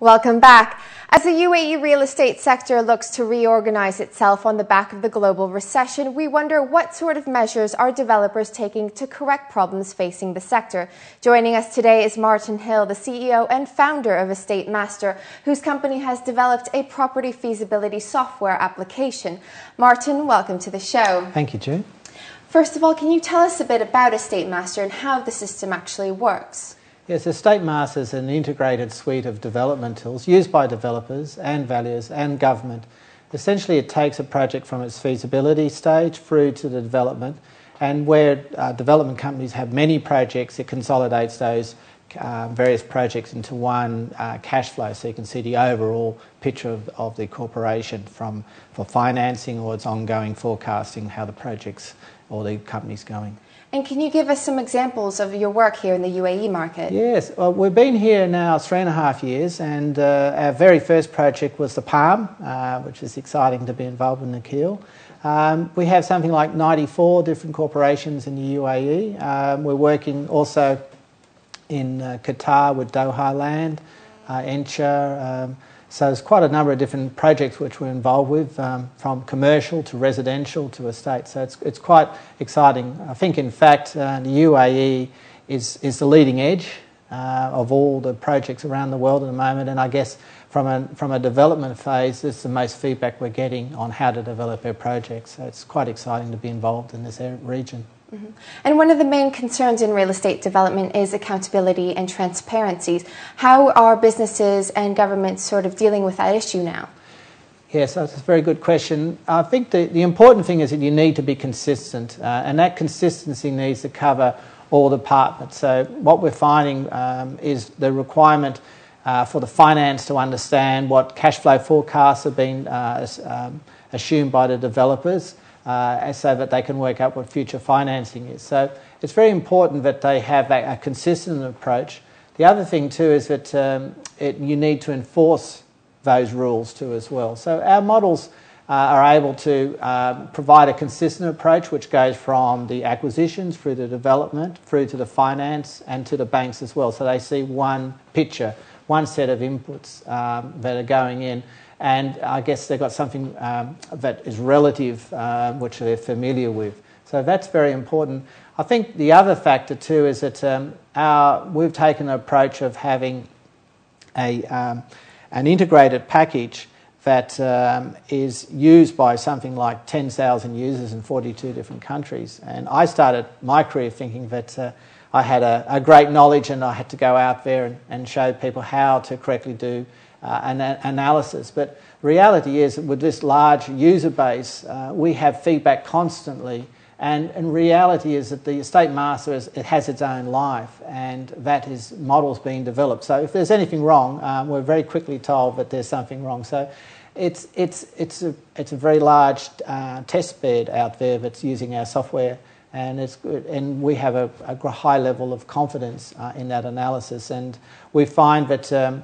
Welcome back. As the UAE real estate sector looks to reorganize itself on the back of the global recession, we wonder what sort of measures are developers taking to correct problems facing the sector. Joining us today is Martin Hill, the CEO and founder of Estate Master, whose company has developed a property feasibility software application. Martin, welcome to the show. Thank you, June. First of all, can you tell us a bit about Estate Master and how the system actually works? Yes, Estate Master is an integrated suite of development tools used by developers and valuers and government. Essentially, it takes a project from its feasibility stage through to the development, and where development companies have many projects, it consolidates those various projects into one cash flow, so you can see the overall picture of the corporation for financing or its ongoing forecasting, how the projects or the company's going. And can you give us some examples of your work here in the UAE market? Yes, well, we've been here now 3.5 years, and our very first project was the Palm, which is exciting to be involved in the Keel. We have something like 94 different corporations in the UAE. We're working also in Qatar with Doha Land, Encha. So there's quite a number of different projects which we're involved with, from commercial to residential to estate. So it's quite exciting. I think, in fact, the UAE is the leading edge of all the projects around the world at the moment. And I guess from a development phase, this is the most feedback we're getting on how to develop our projects. So it's quite exciting to be involved in this region. Mm-hmm. And one of the main concerns in real estate development is accountability and transparency. How are businesses and governments sort of dealing with that issue now? Yes, that's a very good question. I think the important thing is that you need to be consistent, and that consistency needs to cover all departments. So what we're finding is the requirement for the finance to understand what cash flow forecasts have been assumed by the developers, so that they can work out what future financing is. So it's very important that they have a consistent approach. The other thing too is that you need to enforce those rules too as well. So our models are able to provide a consistent approach which goes from the acquisitions through the development, through to the finance and to the banks as well. So they see one picture, one set of inputs that are going in. And I guess they've got something that is relative, which they're familiar with. So that's very important. I think the other factor too is that we've taken an approach of having an integrated package that is used by something like 10,000 users in 42 different countries. And I started my career thinking that I had a great knowledge and I had to go out there and show people how to correctly do an analysis. But the reality is that with this large user base, we have feedback constantly, and reality is that the Estate Master it has its own life, and that is models being developed. So if there's anything wrong, we're very quickly told that there's something wrong. So it's a very large test bed out there that's using our software, and it's good, and we have a high level of confidence in that analysis, and we find that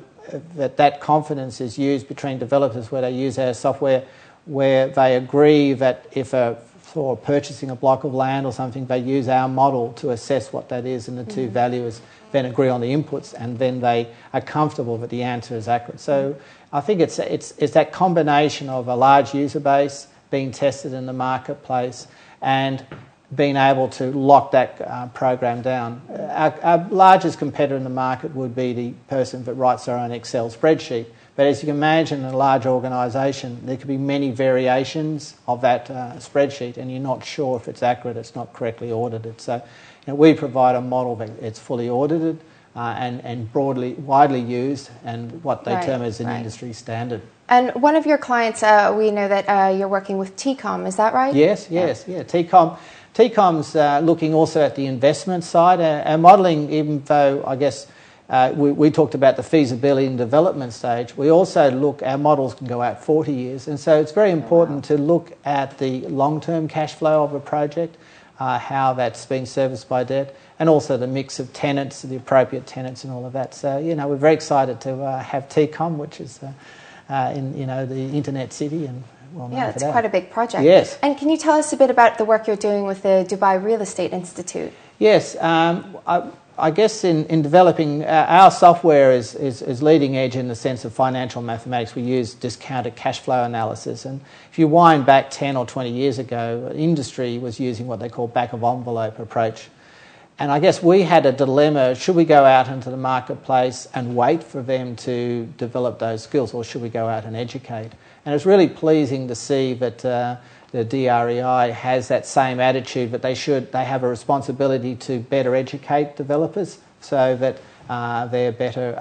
that confidence is used between developers where they use our software, where they agree that if for purchasing a block of land or something, they use our model to assess what that is, and the two valuers then agree on the inputs, and then they are comfortable that the answer is accurate. So I think it's that combination of a large user base being tested in the marketplace and being able to lock that program down. Our largest competitor in the market would be the person that writes their own Excel spreadsheet. But as you can imagine, in a large organisation, there could be many variations of that spreadsheet, and you're not sure if it's accurate, it's not correctly audited. So we provide a model that it's fully audited and widely used, and what they term as an industry standard. And one of your clients, we know that you're working with TCOM, is that right? Yes, yeah. TCOM's looking also at the investment side. Our modelling, even though I guess we talked about the feasibility and development stage, we also our models can go out 40 years. And so it's very important to look at the long-term cash flow of a project, how that's being serviced by debt, and also the mix of tenants, the appropriate tenants and all of that. So, we're very excited to have TCOM, which is in the internet city, and it's quite a big project. Yes. And can you tell us a bit about the work you're doing with the Dubai Real Estate Institute? Yes. I guess in developing, our software is leading edge in the sense of financial mathematics. We use discounted cash flow analysis, and if you wind back 10 or 20 years ago, industry was using what they call back of envelope approach. And I guess we had a dilemma: should we go out into the marketplace and wait for them to develop those skills, or should we go out and educate? And it's really pleasing to see that the DREI has that same attitude, but they have a responsibility to better educate developers so that they're better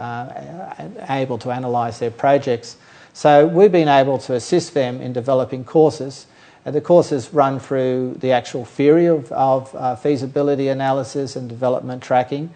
able to analyse their projects. So we've been able to assist them in developing courses. The courses run through the actual theory of feasibility analysis and development tracking.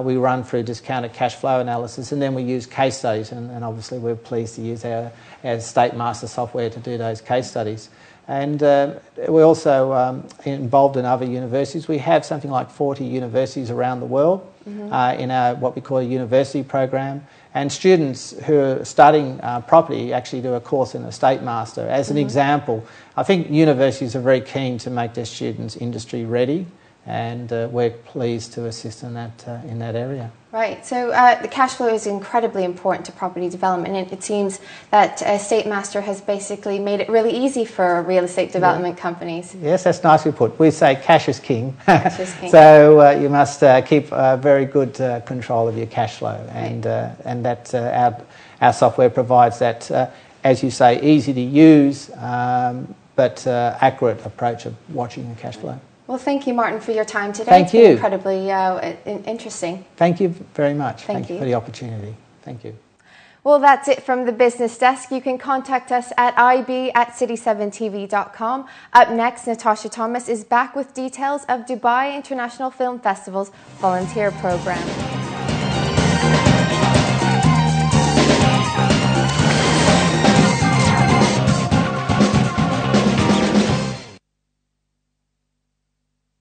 We run through discounted cash flow analysis, and then we use case studies, and obviously we're pleased to use our State Master software to do those case studies. And we're also involved in other universities. We have something like 40 universities around the world in our what we call a university program. And students who are studying property actually do a course in a State Master. As an example, I think universities are very keen to make their students industry ready, and we're pleased to assist in that area. Right, so the cash flow is incredibly important to property development, and it seems that State Master has basically made it really easy for real estate development companies. Yes, that's nicely put. We say cash is king. Cash is king. So you must keep very good control of your cash flow, and that our software provides that, as you say, easy to use but accurate approach of watching the cash flow. Well, thank you, Martin, for your time today. Thank you. It's been incredibly interesting. Thank you very much. Thank you for the opportunity. Thank you. Well, that's it from the business desk. You can contact us at ib@city7tv.com. Up next, Natasha Thomas is back with details of Dubai International Film Festival's volunteer program.